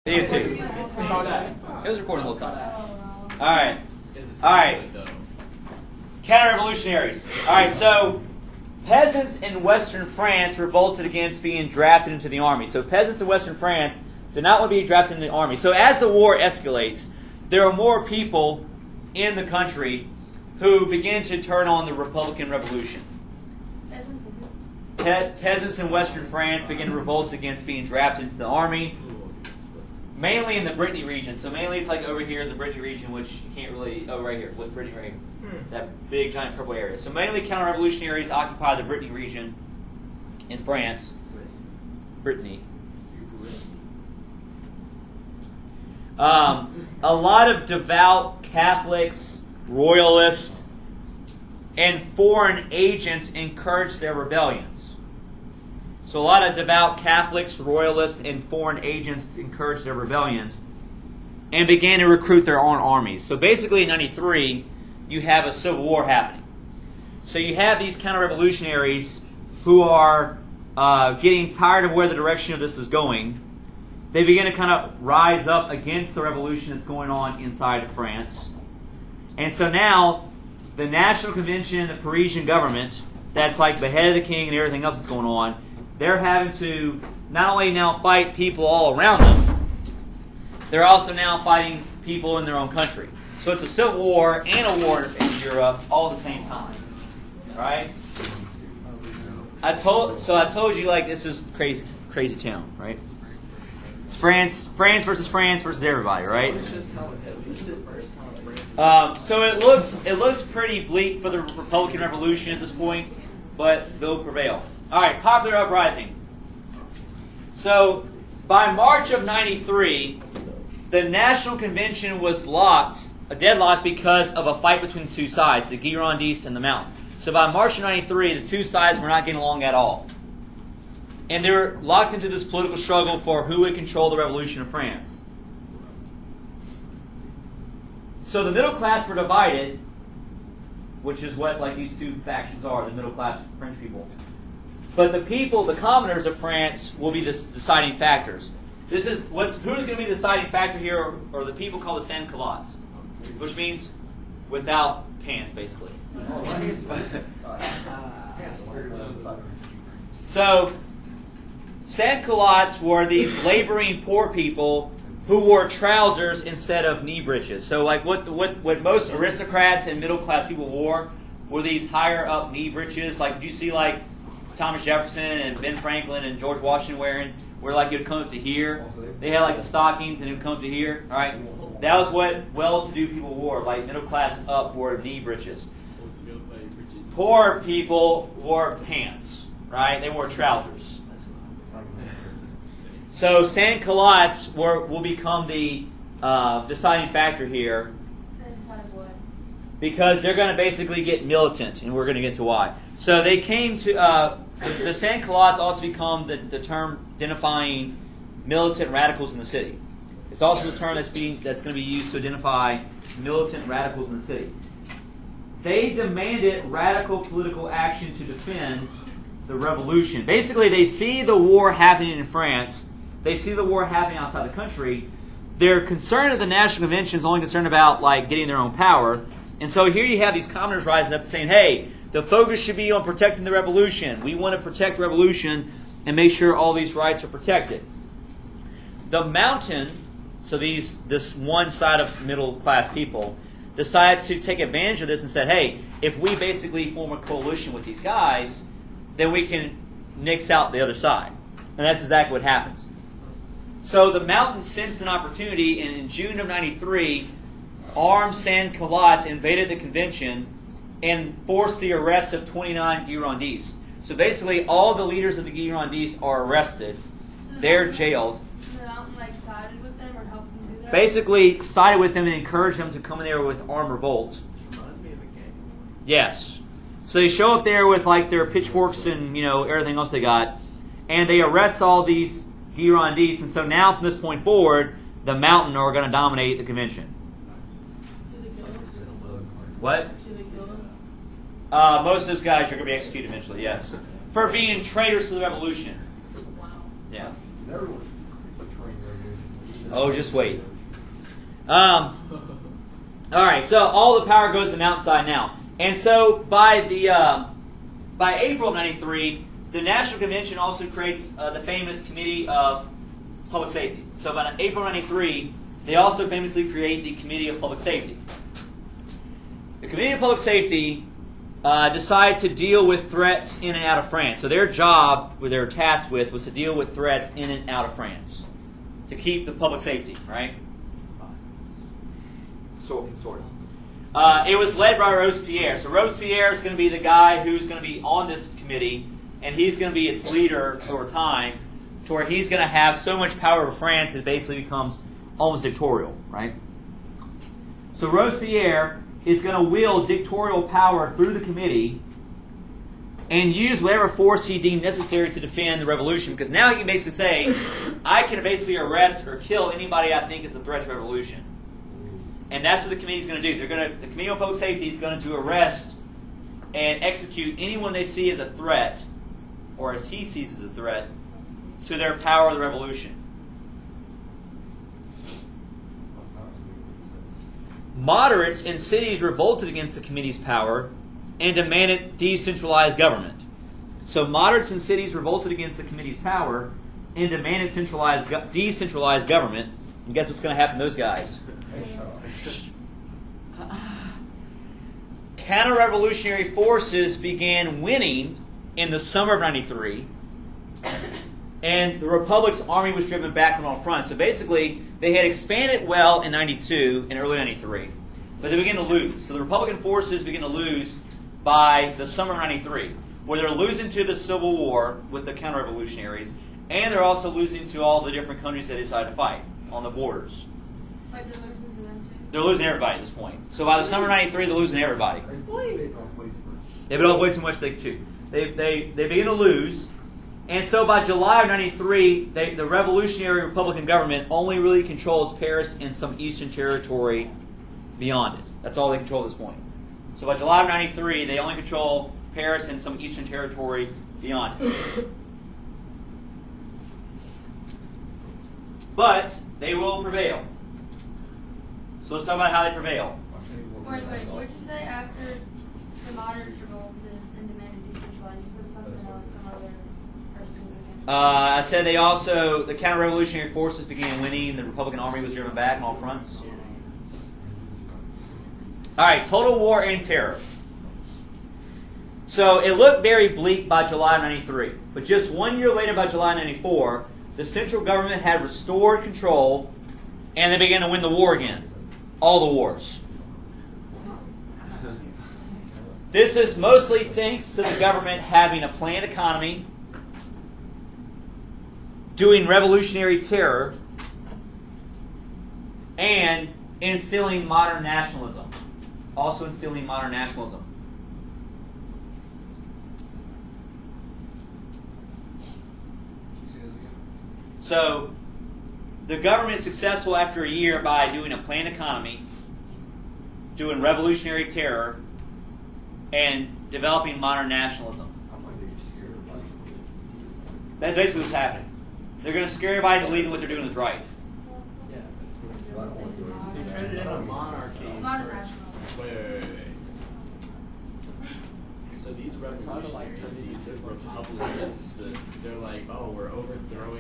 They did too. It was recording the whole time. Alright. Counter-revolutionaries. Alright, so peasants in Western France revolted against being drafted into the army. So peasants in Western France did not want to be drafted into the army. So as the war escalates, there are more people in the country who begin to turn on the Republican Revolution. Peasants in Western France begin to revolt against being drafted into the army. Mainly in the Brittany region. So mainly it's like over here in the Brittany region, which you can't really... Oh, right here. With Brittany right here. That big, giant purple area. So mainly counter-revolutionaries occupy the Brittany region in France. Brittany. A lot of devout Catholics, royalists, and foreign agents encouraged their rebellions. So a lot of devout Catholics, royalists, and foreign agents encouraged their rebellions and began to recruit their own armies. So basically in 93, you have a civil war happening. So you have these counter-revolutionaries who are getting tired of where the direction of this is going. They begin to kind of rise up against the revolution that's going on inside of France. And so now the National Convention, the Parisian government, that's like the head of the king and everything else that's going on, they're having to not only now fight people all around them, they're also now fighting people in their own country. So it's a civil war and a war in Europe all at the same time. Right? I told you like this is crazy town, right? France versus everybody, right? So it looks pretty bleak for the Republican Revolution at this point, but they'll prevail. All right, popular uprising. So by March of 93, the National Convention was deadlocked because of a fight between the two sides, the Girondists and the Mountain. So by March of 93, the two sides were not getting along at all. And they were locked into this political struggle for who would control the revolution of France. So the middle class were divided, which is what like these two factions are, the middle class French people. But the people, the commoners of France, will be the deciding factors. Who's going to be the deciding factor here are the people called the sans-culottes, which means without pants, basically. So, sans-culottes were these laboring poor people who wore trousers instead of knee breeches. So, like what most aristocrats and middle class people wore were these higher up knee breeches. Like, did you see like Thomas Jefferson and Ben Franklin and George Washington wearing, where like it would come up to here? They had like the stockings and it would come up to here. All right, that was what well-to-do people wore. Like middle class up wore knee breeches. Poor people wore pants. Right, they wore trousers. So sans-culottes will become the deciding factor here. Because they're going to basically get militant, and we're going to get to why. So they came to the sans-culottes also become the term identifying militant radicals in the city. It's also the term that's going to be used to identify militant radicals in the city. They demanded radical political action to defend the revolution. Basically, they see the war happening in France. They see the war happening outside the country. They're concerned that the National Convention is only concerned about like getting their own power. And so here you have these commoners rising up and saying, hey, the focus should be on protecting the revolution. We want to protect the revolution and make sure all these rights are protected. The Mountain, so this one side of middle class people, decided to take advantage of this and said, hey, if we basically form a coalition with these guys, then we can nix out the other side. And that's exactly what happens. So the Mountain sensed an opportunity, and in June of 93, armed sans-culottes invaded the convention and forced the arrest of 29 Girondists. So basically, all the leaders of the Girondists are arrested. They're jailed. So the Mountain sided with them or helped them do that? Basically, sided with them and encouraged them to come in there with armed revolt. Which reminds me of a gang. Yes. So they show up there with like their pitchforks and everything else they got, and they arrest all these Girondists. And so now from this point forward, the Mountain are going to dominate the convention. What? Most of those guys are going to be executed eventually, yes. For being traitors to the revolution. Wow. Yeah. Oh, just wait. All right, so all the power goes to the mountainside now. And so by April of 93, the National Convention also creates the famous Committee of Public Safety. So by April 93, they also famously create the Committee of Public Safety. The Committee of Public Safety decided to deal with threats in and out of France. So their job, what they were tasked with, was to deal with threats in and out of France to keep the public safety, right? Sort of. It was led by Robespierre. So Robespierre is going to be the guy who's going to be on this committee, and he's going to be its leader over time, to where he's going to have so much power over France it basically becomes almost dictatorial, right? So Robespierre is going to wield dictatorial power through the committee and use whatever force he deemed necessary to defend the revolution, because now he can basically say, I can basically arrest or kill anybody I think is a threat to revolution. And that's what the committee is going to do. The Committee on Public Safety is going to arrest and execute anyone they see as a threat, or as he sees as a threat, to their power of the revolution. Moderates in cities revolted against the committee's power and demanded decentralized government. So moderates in cities revolted against the committee's power and demanded decentralized government. And guess what's going to happen to those guys? Counter-revolutionary forces began winning in the summer of 93, and the Republic's army was driven back from on front. So basically, they had expanded well in 92 and early 93, but they began to lose. So the Republican forces began to lose by the summer of 93, where they're losing to the Civil War with the counter-revolutionaries, and they're also losing to all the different countries that they decided to fight on the borders. Like they're losing to them too? They're losing everybody at this point. So by the summer of 93, they're losing everybody. They've been off way too much they could chew. They begin to lose. And so by July of 93, the revolutionary Republican government only really controls Paris and some eastern territory beyond it. That's all they control at this point. So by July of 93, they only control Paris and some eastern territory beyond it. But they will prevail. So let's talk about how they prevail. Wait, what did you say after the moderates revolted and demanded decentralized? You said something else, some other persons again. I said the counter-revolutionary forces began winning, the Republican army was driven back on all fronts. All right, total war and terror. So it looked very bleak by July of 93, but just 1 year later, by July of 94, the central government had restored control, and they began to win the war again. All the wars. This is mostly thanks to the government having a planned economy, doing revolutionary terror, and instilling modern nationalism. Also instilling modern nationalism. So, the government is successful after a year by doing a planned economy, doing revolutionary terror, and developing modern nationalism. That's basically what's happening. They're going to scare everybody into believing what they're doing is right. They turned it into monarchy. Modern nationalism. Wait. So these revolutionaries, these Republicans, they're like, oh, we're overthrowing